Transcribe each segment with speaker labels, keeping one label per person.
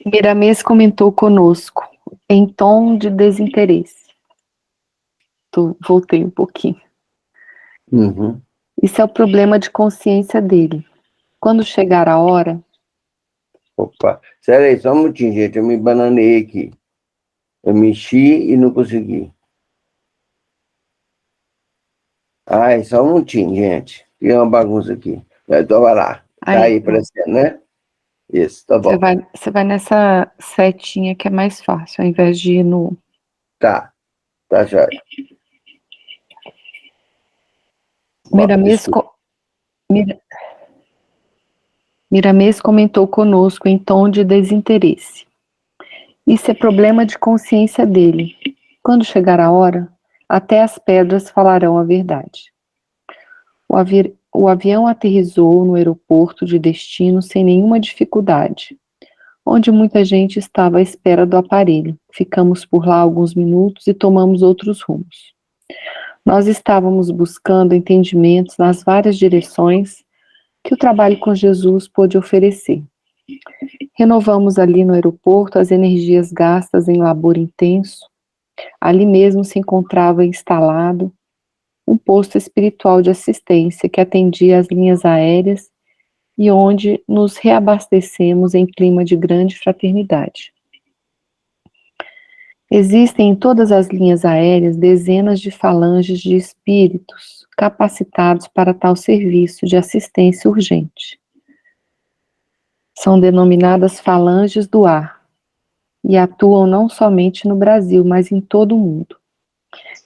Speaker 1: Miramês comentou conosco, em tom de desinteresse. Voltei um pouquinho.
Speaker 2: Uhum.
Speaker 1: Isso é o problema de consciência dele. Quando chegar a hora...
Speaker 2: Opa, espera aí, só um minutinho, gente, eu me bananei aqui. Eu mexi e não consegui. Ai, só um minutinho, gente. Tem uma bagunça aqui. Então vai lá. Tá aí aparecendo, né? Isso, tá bom.
Speaker 1: Você vai nessa setinha que é mais fácil, ao invés de ir no...
Speaker 2: Tá jóia.
Speaker 1: Miramês comentou conosco em tom de desinteresse. Isso é problema de consciência dele. Quando chegar a hora, até as pedras falarão a verdade. O avião aterrissou no aeroporto de destino sem nenhuma dificuldade, onde muita gente estava à espera do aparelho. Ficamos por lá alguns minutos e tomamos outros rumos. Nós estávamos buscando entendimentos nas várias direções que o trabalho com Jesus pôde oferecer. Renovamos ali no aeroporto as energias gastas em labor intenso. Ali mesmo se encontrava instalado um posto espiritual de assistência que atendia às linhas aéreas e onde nos reabastecemos em clima de grande fraternidade. Existem em todas as linhas aéreas dezenas de falanges de espíritos capacitados para tal serviço de assistência urgente. São denominadas falanges do ar e atuam não somente no Brasil, mas em todo o mundo.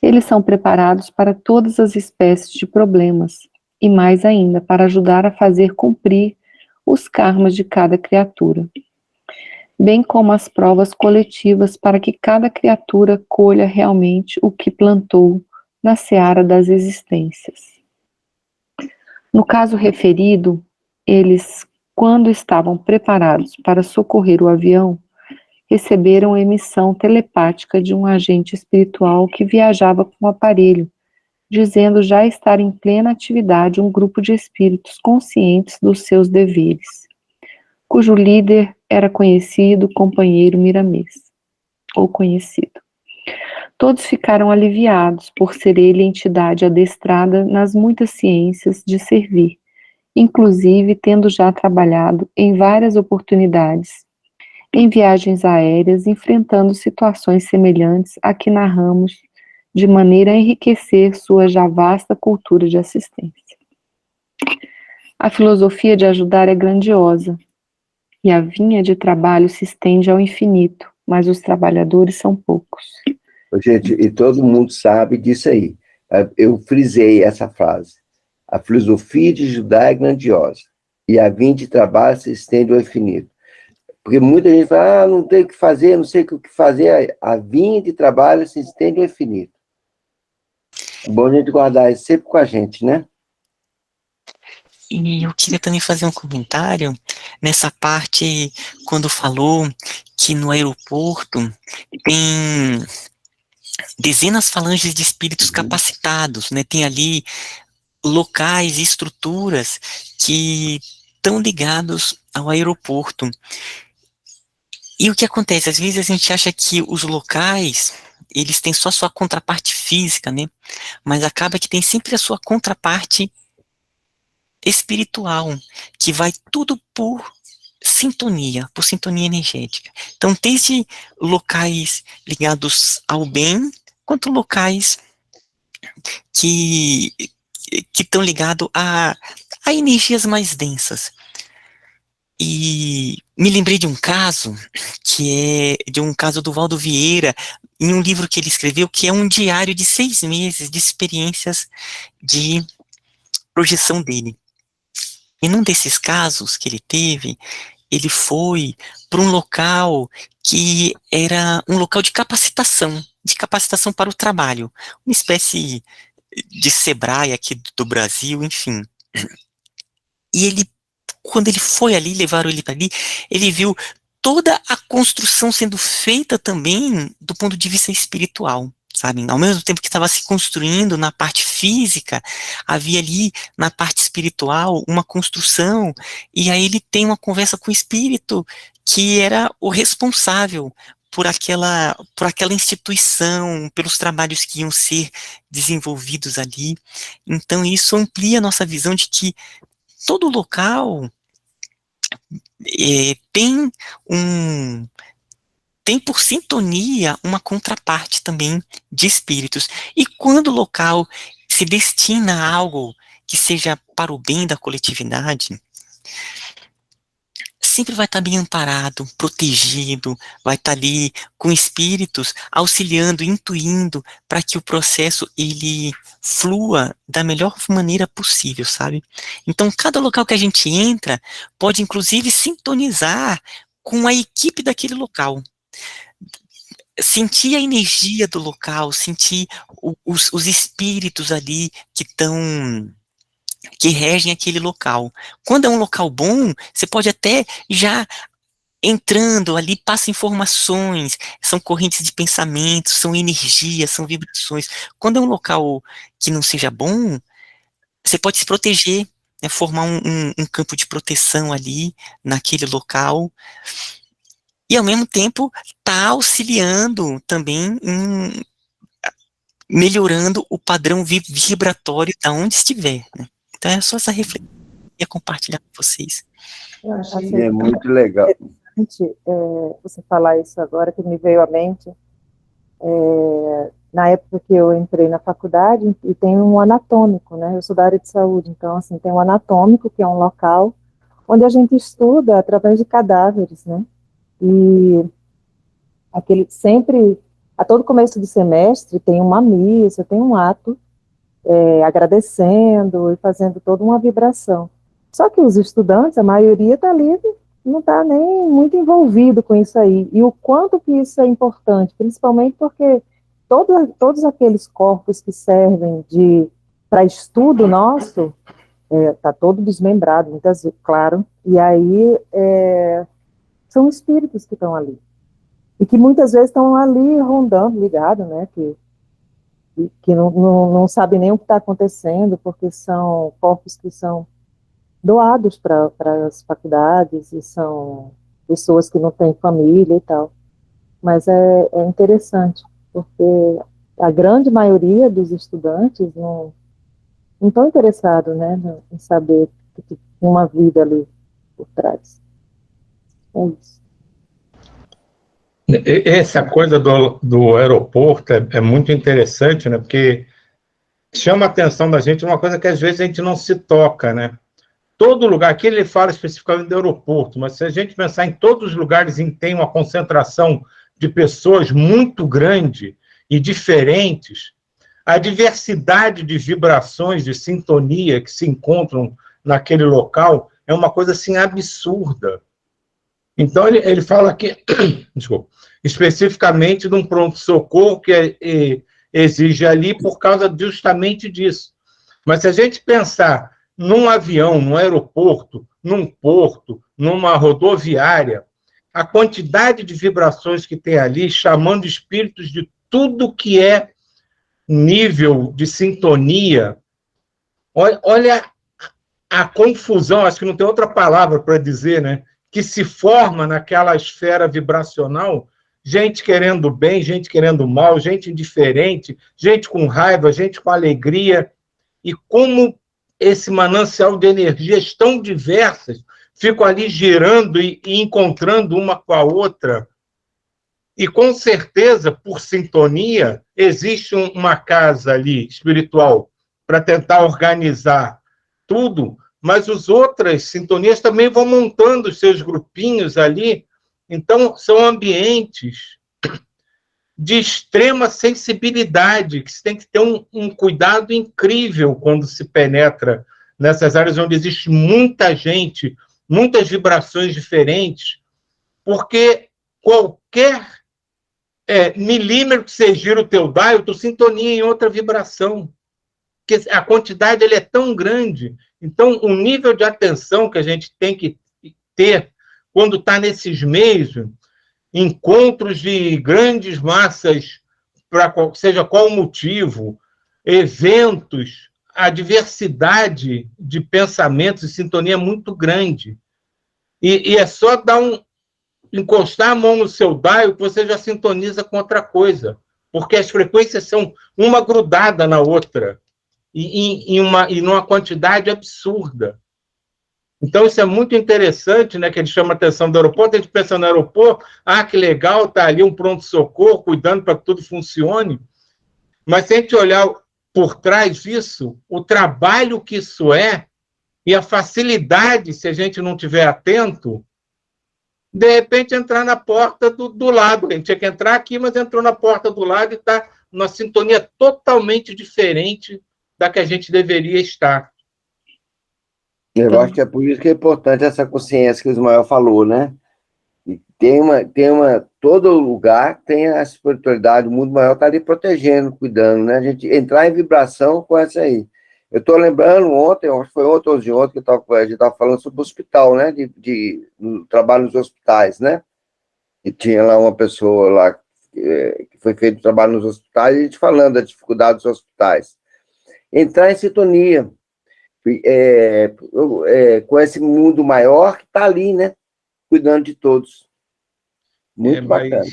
Speaker 1: Eles são preparados para todas as espécies de problemas e mais ainda para ajudar a fazer cumprir os karmas de cada criatura, bem como as provas coletivas para que cada criatura colha realmente o que plantou na seara das existências. No caso referido, eles, quando estavam preparados para socorrer o avião, receberam emissão telepática de um agente espiritual que viajava com o aparelho, dizendo já estar em plena atividade um grupo de espíritos conscientes dos seus deveres, cujo líder era conhecido companheiro Miramês, ou conhecido. Todos ficaram aliviados por ser ele entidade adestrada nas muitas ciências de servir, inclusive tendo já trabalhado em várias oportunidades em viagens aéreas, enfrentando situações semelhantes a que narramos, de maneira a enriquecer sua já vasta cultura de assistência. A filosofia de ajudar é grandiosa, e a vinha de trabalho se estende ao infinito, mas os trabalhadores são poucos.
Speaker 2: Gente, e todo mundo sabe disso aí. Eu frisei essa frase. A filosofia de ajudar é grandiosa, e a vinha de trabalho se estende ao infinito. Porque muita gente fala, não tem o que fazer, não sei o que fazer. A vinha de trabalho se estende ao infinito. É bom a gente guardar isso sempre com a gente, né?
Speaker 3: E eu queria também fazer um comentário nessa parte, quando falou que no aeroporto tem dezenas falanges de espíritos capacitados, né? Tem ali locais e estruturas que estão ligados ao aeroporto. E o que acontece? Às vezes a gente acha que os locais, eles têm só sua contraparte física, né? Mas acaba que tem sempre a sua contraparte espiritual, que vai tudo por sintonia energética. Então, desde locais ligados ao bem, quanto locais que estão ligados a energias mais densas. E me lembrei de um caso, que é de um caso do Valdo Vieira, em um livro que ele escreveu, que é um diário de 6 meses de experiências de projeção dele. E num desses casos que ele teve, ele foi para um local que era um local de capacitação para o trabalho, uma espécie de Sebrae aqui do Brasil, enfim. E ele, quando ele foi ali, levaram ele para ali, ele viu toda a construção sendo feita também do ponto de vista espiritual, sabe? Ao mesmo tempo que estava se construindo na parte física, havia ali na parte espiritual uma construção, e aí ele tem uma conversa com o espírito que era o responsável por aquela instituição, pelos trabalhos que iam ser desenvolvidos ali. Então isso amplia a nossa visão de que todo local tem por sintonia uma contraparte também de espíritos. E quando o local se destina a algo que seja para o bem da coletividade, sempre vai estar bem amparado, protegido, vai estar ali com espíritos auxiliando, intuindo, para que o processo ele flua da melhor maneira possível, sabe? Então, cada local que a gente entra pode, inclusive, sintonizar com a equipe daquele local. Sentir a energia do local, sentir os espíritos ali que regem aquele local. Quando é um local bom, você pode até já entrando ali, passa informações, são correntes de pensamento, são energias, são vibrações. Quando é um local que não seja bom, você pode se proteger, né, formar um campo de proteção ali, naquele local, e ao mesmo tempo tá auxiliando também melhorando o padrão vibratório da onde estiver, né? Então é só essa reflexão que eu ia compartilhar com vocês.
Speaker 1: Eu acho
Speaker 2: E é muito legal.
Speaker 1: você falar isso agora, que me veio à mente. Na época que eu entrei na faculdade, e tem um anatômico, né? Eu sou da área de saúde, então, assim, tem um anatômico, que é um local onde a gente estuda através de cadáveres, né? E sempre, a todo começo de semestre, tem uma missa, tem um ato, agradecendo e fazendo toda uma vibração. Só que os estudantes, a maioria está ali, não está nem muito envolvido com isso aí. E o quanto que isso é importante, principalmente porque todos aqueles corpos que servem para estudo nosso, está todo desmembrado, muitas vezes, claro, e aí são espíritos que estão ali. E que muitas vezes estão ali rondando, ligado, né, que não sabem nem o que está acontecendo, porque são corpos que são doados para as faculdades, e são pessoas que não têm família e tal. Mas é interessante, porque a grande maioria dos estudantes não estão interessados, né, em saber que tem uma vida ali por trás. É isso.
Speaker 4: Essa coisa do aeroporto é muito interessante, né? Porque chama a atenção da gente uma coisa que às vezes a gente não se toca, né? Todo lugar, aqui ele fala especificamente do aeroporto, mas se a gente pensar em todos os lugares em que tem uma concentração de pessoas muito grande e diferentes, a diversidade de vibrações, de sintonia que se encontram naquele local é uma coisa assim absurda. Então, ele fala aqui, desculpa, especificamente de um pronto-socorro que exige ali por causa justamente disso. Mas se a gente pensar num avião, num aeroporto, num porto, numa rodoviária, a quantidade de vibrações que tem ali, chamando espíritos de tudo que é nível de sintonia, olha a confusão, acho que não tem outra palavra para dizer, né? Que se forma naquela esfera vibracional, gente querendo bem, gente querendo mal, gente indiferente, gente com raiva, gente com alegria, e como esse manancial de energias tão diversas ficam ali girando e encontrando uma com a outra, e com certeza, por sintonia, existe uma casa ali espiritual para tentar organizar tudo, mas as outras sintonias também vão montando os seus grupinhos ali. Então, são ambientes de extrema sensibilidade, que se tem que ter um cuidado incrível quando se penetra nessas áreas onde existe muita gente, muitas vibrações diferentes, porque qualquer milímetro que você gira o teu dial, tu sintonia em outra vibração. Porque a quantidade ele é tão grande. Então, o nível de atenção que a gente tem que ter quando está nesses meios, encontros de grandes massas seja qual o motivo, eventos, a diversidade de pensamentos e sintonia é muito grande. E é só encostar a mão no seu dial que você já sintoniza com outra coisa, porque as frequências são uma grudada na outra, e numa quantidade absurda. Então, isso é muito interessante, né, que ele chama a atenção do aeroporto. A gente pensa no aeroporto, que legal, está ali um pronto-socorro cuidando para que tudo funcione. Mas se a gente olhar por trás disso, o trabalho que isso é, e a facilidade, se a gente não estiver atento, de repente entrar na porta do lado. A gente tinha que entrar aqui, mas entrou na porta do lado e está numa sintonia totalmente diferente da que a gente deveria estar.
Speaker 2: Eu acho que é por isso que é importante essa consciência que o Ismael falou, né? E todo lugar tem a espiritualidade, o mundo maior está ali protegendo, cuidando, né? A gente entrar em vibração com essa aí. Eu estou lembrando ontem, acho que foi ontem ou de ontem, que a gente estava falando sobre o hospital, né? No trabalho nos hospitais, né? E tinha lá uma pessoa lá que foi feito trabalho nos hospitais, e a gente falando da dificuldade dos hospitais. Entrar em sintonia com esse mundo maior que está ali, né? Cuidando de todos. Muito bacana.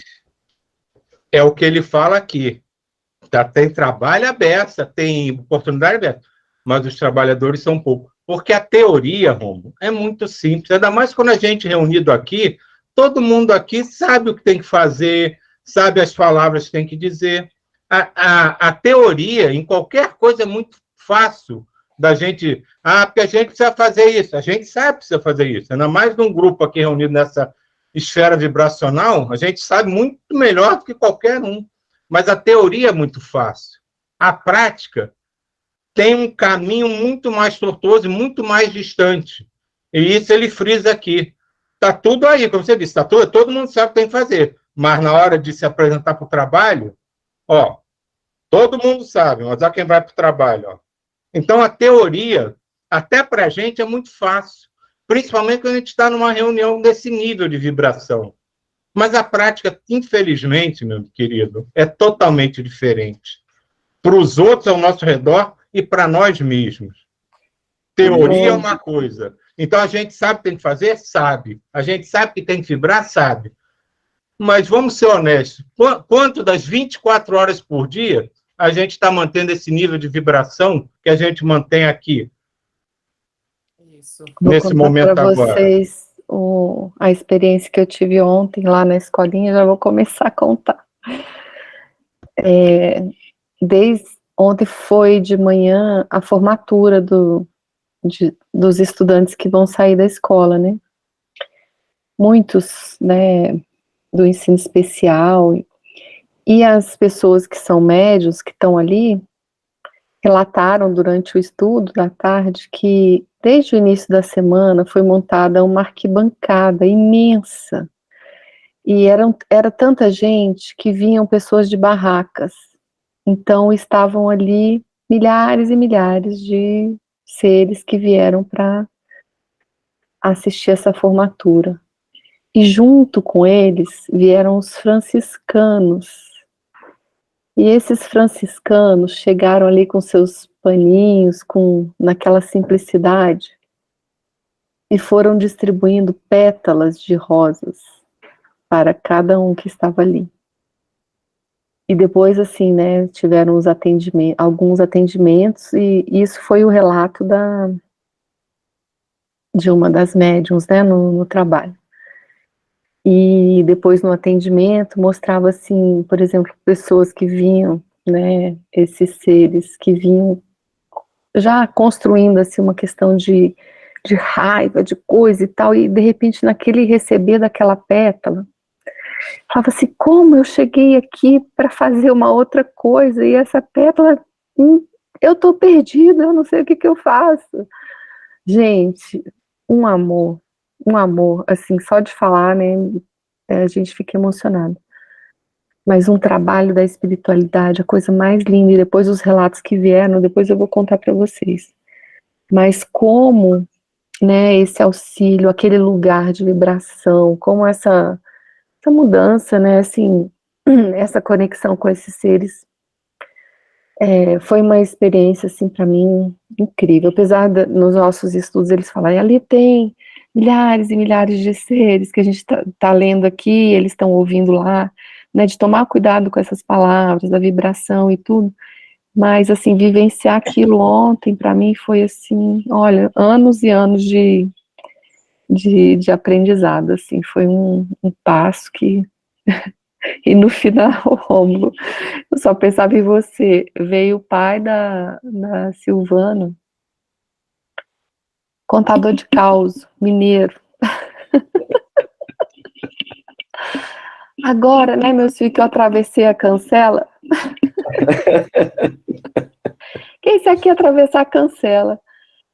Speaker 4: É o que ele fala aqui. Tem trabalho aberto, tem oportunidade aberta, mas os trabalhadores são poucos. Porque a teoria, Romulo, é muito simples. Ainda mais quando a gente reunido aqui, todo mundo aqui sabe o que tem que fazer, sabe as palavras que tem que dizer. A teoria, em qualquer coisa, é muito fácil da gente... porque a gente precisa fazer isso. A gente sabe que precisa fazer isso. Ainda mais num grupo aqui reunido nessa esfera vibracional, a gente sabe muito melhor do que qualquer um. Mas a teoria é muito fácil. A prática tem um caminho muito mais tortuoso e muito mais distante. E isso ele frisa aqui. Está tudo aí, como você disse, todo mundo sabe o que tem que fazer. Mas na hora de se apresentar para o trabalho, todo mundo sabe, mas quem vai para o trabalho. Então, a teoria, até para a gente, é muito fácil. Principalmente quando a gente está numa reunião desse nível de vibração. Mas a prática, infelizmente, meu querido, é totalmente diferente. Para os outros ao nosso redor e para nós mesmos. Teoria é uma coisa. Então, a gente sabe o que tem que fazer? Sabe. A gente sabe que tem que vibrar? Sabe. Mas vamos ser honestos. Quanto das 24 horas por dia a gente está mantendo esse nível de vibração que a gente mantém aqui?
Speaker 1: Isso.
Speaker 4: Nesse momento agora.
Speaker 1: Vou contar para vocês a experiência que eu tive ontem lá na escolinha, já vou começar a contar. Desde ontem foi de manhã a formatura dos estudantes que vão sair da escola, né? Muitos, né, do ensino especial, e as pessoas que são médios, que estão ali, relataram durante o estudo da tarde que desde o início da semana foi montada uma arquibancada imensa, e era tanta gente que vinham pessoas de barracas, então estavam ali milhares e milhares de seres que vieram para assistir essa formatura. E junto com eles vieram os franciscanos. E esses franciscanos chegaram ali com seus paninhos, naquela simplicidade, e foram distribuindo pétalas de rosas para cada um que estava ali. E depois, assim, né, tiveram alguns atendimentos, e isso foi o relato de uma das médiuns, né, no trabalho. E depois no atendimento mostrava assim, por exemplo, pessoas que vinham, né, esses seres que vinham já construindo assim uma questão de raiva, de coisa e tal, e de repente naquele receber daquela pétala, falava assim, como eu cheguei aqui para fazer uma outra coisa, e essa pétala, eu tô perdida, eu não sei o que eu faço. Gente, um amor, assim, só de falar, né, a gente fica emocionado. Mas um trabalho da espiritualidade, a coisa mais linda, e depois os relatos que vieram, depois eu vou contar para vocês. Mas como, né, esse auxílio, aquele lugar de vibração, como essa mudança, né, assim, essa conexão com esses seres foi uma experiência, assim, para mim, incrível. Apesar nos nossos estudos eles falarem, ali tem milhares e milhares de seres que a gente tá lendo aqui, eles estão ouvindo lá, né, de tomar cuidado com essas palavras, da vibração e tudo, mas, assim, vivenciar aquilo ontem, para mim, foi, assim, olha, anos e anos de aprendizado, assim, foi um passo que... E no final, Rômulo, eu só pensava em você. Veio o pai da Silvana, contador de caos, mineiro. Agora, né, meus filhos, que eu atravessei a cancela. Quem se aqui atravessar a cancela?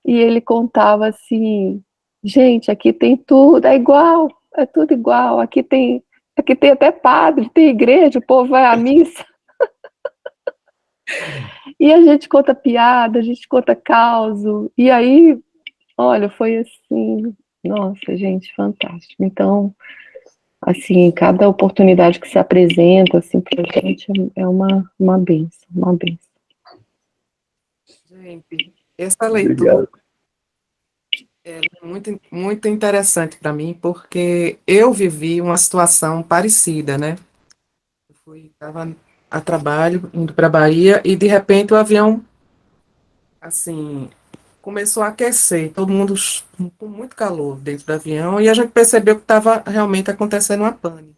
Speaker 1: E ele contava assim, gente, aqui tem tudo, é igual, é tudo igual. Aqui tem até padre, tem igreja, o povo vai à missa. E a gente conta piada, a gente conta causo. E aí, olha, foi assim, nossa, gente, fantástico. Então, assim, cada oportunidade que se apresenta, assim, pra gente é uma benção, uma benção.
Speaker 5: Gente, essa leitura é muito, muito interessante para mim, porque eu vivi uma situação parecida, né? Estava a trabalho, indo para a Bahia, e de repente o avião, assim, começou a aquecer, todo mundo com muito calor dentro do avião, e a gente percebeu que estava realmente acontecendo uma pane.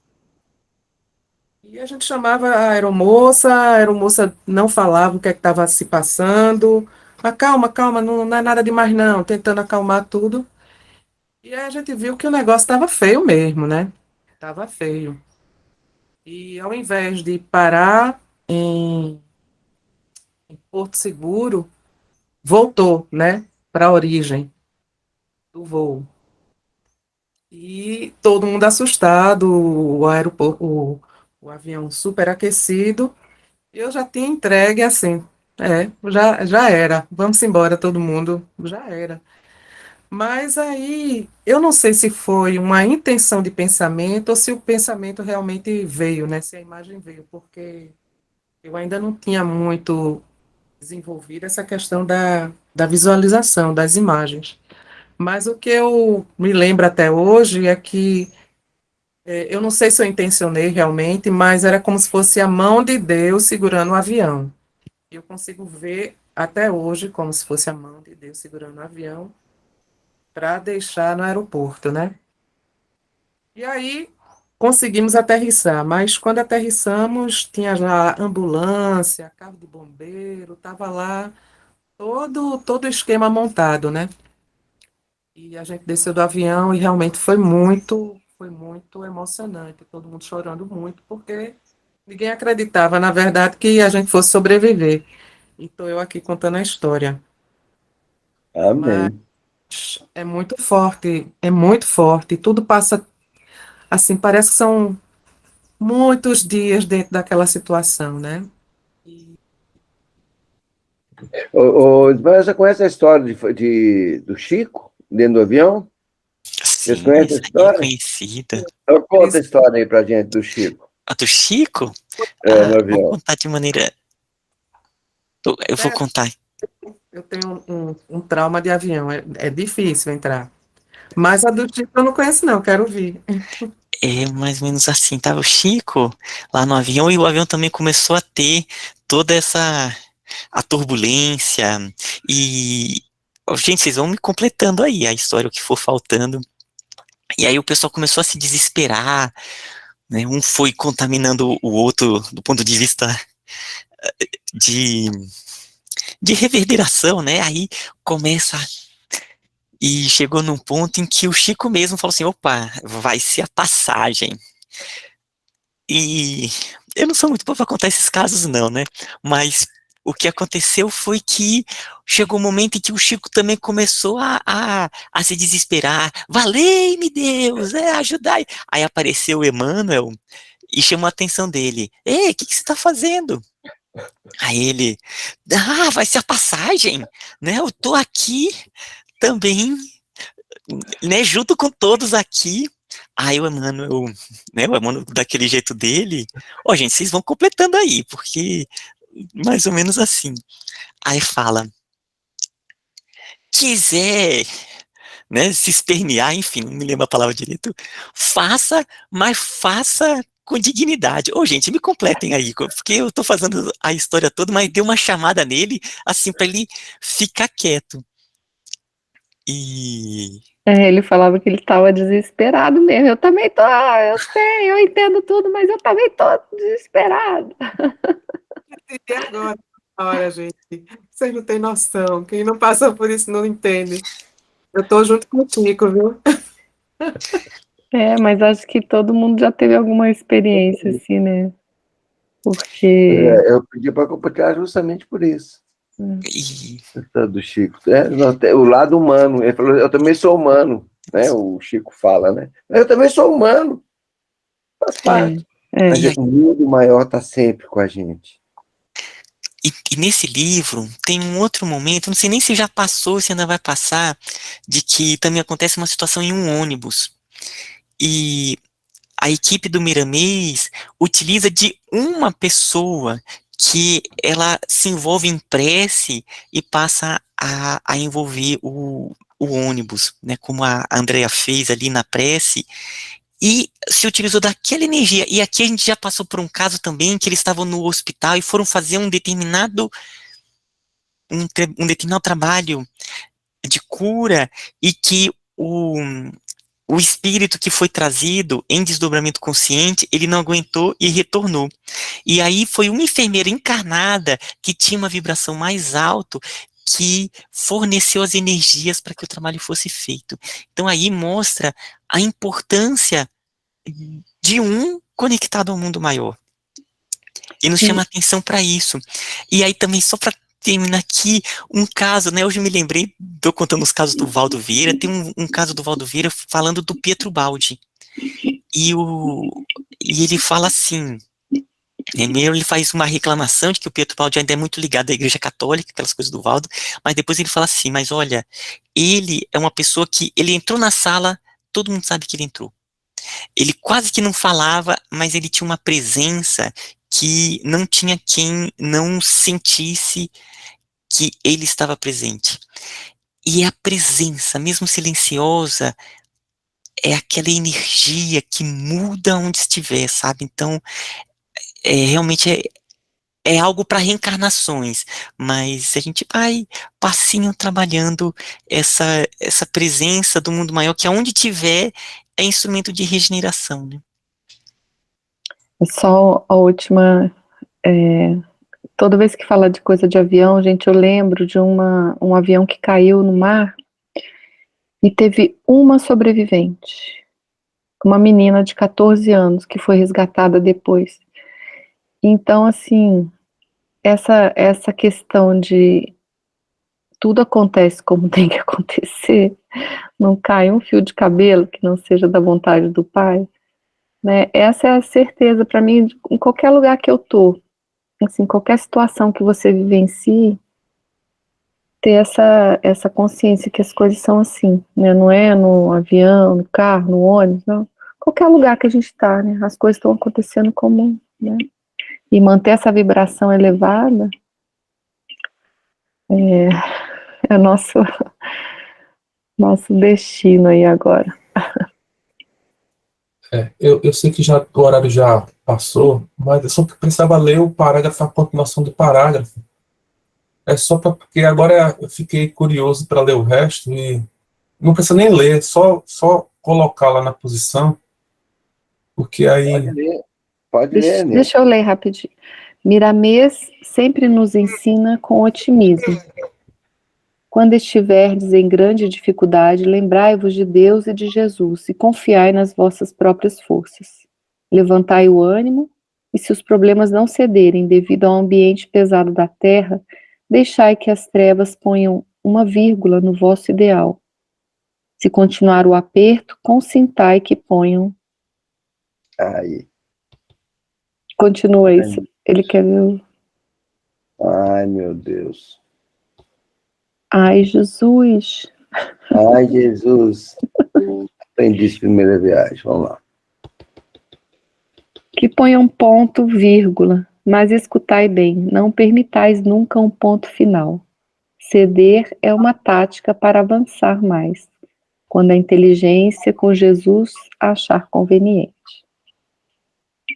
Speaker 5: E a gente chamava a aeromoça não falava o que é que estava se passando. Mas calma, calma, não é nada demais não, tentando acalmar tudo. E aí a gente viu que o negócio estava feio mesmo, né? Estava feio. E ao invés de parar em Porto Seguro, voltou, né, para a origem do voo. E todo mundo assustado, o aeroporto, o avião superaquecido. Eu já tinha entregue assim. Já era. Vamos embora, todo mundo. Já era. Mas aí, eu não sei se foi uma intenção de pensamento ou se o pensamento realmente veio, né? Se a imagem veio, porque eu ainda não tinha muito desenvolvido essa questão da visualização das imagens. Mas o que eu me lembro até hoje é que eu não sei se eu intencionei realmente, mas era como se fosse a mão de Deus segurando o avião. Eu consigo ver até hoje como se fosse a mão de Deus segurando o avião para deixar no aeroporto, né? E aí conseguimos aterrissar, mas quando aterrissamos tinha já ambulância, carro de bombeiro, estava lá todo o esquema montado, né? E a gente desceu do avião e realmente foi muito emocionante, todo mundo chorando muito, porque ninguém acreditava, na verdade, que a gente fosse sobreviver. E estou eu aqui contando a história. Mas
Speaker 2: Amém.
Speaker 5: é muito forte. Tudo passa assim, parece que são muitos dias dentro daquela situação, né?
Speaker 2: Mas você conhece a história do Chico, dentro do avião? Vocês
Speaker 3: Sim,
Speaker 2: conhecem a
Speaker 3: essa aí é
Speaker 2: história?
Speaker 3: conhecida.
Speaker 2: Então, conta a história aí pra gente, do Chico,
Speaker 3: A do Chico?
Speaker 2: no
Speaker 3: Vou
Speaker 2: avião.
Speaker 3: contar de maneira. Eu vou
Speaker 5: É,
Speaker 3: contar.
Speaker 5: eu tenho um trauma de avião, é difícil entrar. Mas a do Chico eu não conheço, não, quero ouvir.
Speaker 3: É mais ou menos assim. Tava o Chico lá no avião e o avião também começou a ter toda essa a turbulência. E. Ó, gente, vocês vão me completando aí a história, o que for faltando. E aí o pessoal começou a se desesperar, né? Um foi contaminando o outro do ponto de vista de, de reverberação, né? Aí começa. E chegou num ponto em que o Chico mesmo falou assim: opa, vai ser a passagem. E eu não sou muito bom para contar esses casos, não, né? Mas o que aconteceu foi que chegou um momento em que o Chico também começou a se desesperar. Valei-me Deus, ajudai. Aí apareceu o Emmanuel e chamou a atenção dele. Ei, o que você está fazendo? Aí ele, vai ser a passagem, né? Eu tô aqui também, né, junto com todos aqui, Aí o Emmanuel daquele jeito dele, ó, gente, vocês vão completando aí, porque mais ou menos assim. Aí fala, quiser, né, se espernear, enfim, não me lembro a palavra direito, faça, mas faça com dignidade. Ô, gente, me completem aí, porque eu tô fazendo a história toda, mas deu uma chamada nele, assim, para ele ficar quieto. E
Speaker 1: Ele falava que ele estava desesperado mesmo. Eu também tô, eu sei, eu entendo tudo, mas eu também tô desesperado.
Speaker 5: E agora? Olha, gente, vocês não têm noção. Quem não passa por isso não entende. Eu tô junto contigo, viu?
Speaker 1: Mas acho que todo mundo já teve alguma experiência assim, né? Porque
Speaker 2: Eu pedi para compartilhar justamente por isso.
Speaker 3: e
Speaker 2: Essa do Chico. O lado humano. Ele falou, eu também sou humano, né? O Chico fala, né? Eu também sou humano, faz parte. Mas
Speaker 3: e,
Speaker 2: o mundo maior está sempre com a gente.
Speaker 3: e nesse livro tem um outro momento, não sei nem se já passou, se ainda vai passar, de que também acontece uma situação em um ônibus. E a equipe do Miramês utiliza de uma pessoa que ela se envolve em prece e passa a envolver o ônibus, né, como a Andrea fez ali na prece, e se utilizou daquela energia. E aqui a gente já passou por um caso também, que eles estavam no hospital e foram fazer um determinado trabalho de cura, e que o espírito que foi trazido em desdobramento consciente, ele não aguentou e retornou. E aí foi uma enfermeira encarnada que tinha uma vibração mais alta que forneceu as energias para que o trabalho fosse feito. Então aí mostra a importância de um conectado ao mundo maior. E nos chama a atenção para isso. E aí também, só para terminar aqui, um caso, né? Hoje eu me lembrei, estou contando os casos do Valdo Vieira, tem um caso do Valdo Vieira falando do Pietro Baldi. E ele fala assim, primeiro ele faz uma reclamação de que o Pietro Baldi ainda é muito ligado à Igreja Católica, aquelas coisas do Valdo, mas depois ele fala assim, mas olha, ele é uma pessoa que, ele entrou na sala, todo mundo sabe que ele entrou. Ele quase que não falava, mas ele tinha uma presença que não tinha quem não sentisse que ele estava presente. E a presença, mesmo silenciosa, é aquela energia que muda onde estiver, sabe? Então, realmente é algo para reencarnações, mas a gente vai passinho trabalhando essa presença do mundo maior, que aonde tiver é instrumento de regeneração, né?
Speaker 1: só a última. Toda vez que fala de coisa de avião, gente, eu lembro de um avião que caiu no mar e teve uma sobrevivente, uma menina de 14 anos que foi resgatada depois. Então, assim, essa questão de tudo acontece como tem que acontecer, não cai um fio de cabelo que não seja da vontade do Pai, né? Essa é a certeza para mim em qualquer lugar que eu tô, assim, qualquer situação que você vivencie, ter essa consciência que as coisas são assim, né? Não é no avião, no carro, no ônibus, não. Qualquer lugar que a gente está, né? As coisas estão acontecendo como, né? E manter essa vibração elevada é nosso destino aí agora.
Speaker 6: Eu sei que já o horário já passou, mas eu só precisava ler o parágrafo, a continuação do parágrafo. É só porque agora eu fiquei curioso para ler o resto e não precisa nem ler, só colocar lá na posição, porque aí...
Speaker 2: Pode ler, né?
Speaker 1: Deixa eu ler rapidinho. Miramês sempre nos ensina com otimismo. Quando estiverdes em grande dificuldade, lembrai-vos de Deus e de Jesus e confiai nas vossas próprias forças. Levantai o ânimo e, se os problemas não cederem devido ao ambiente pesado da terra, deixai que as trevas ponham uma vírgula no vosso ideal. Se continuar o aperto, consintai que ponham.
Speaker 2: Aí.
Speaker 1: Continua isso. Ele quer ver.
Speaker 2: Ai, meu Deus.
Speaker 1: Ai, Jesus.
Speaker 2: Ai, Jesus. aprendiz de primeira viagem. Vamos lá.
Speaker 1: Que ponham ponto, vírgula, mas escutai bem, não permitais nunca um ponto final. Ceder é uma tática para avançar mais, quando a inteligência com Jesus achar conveniente.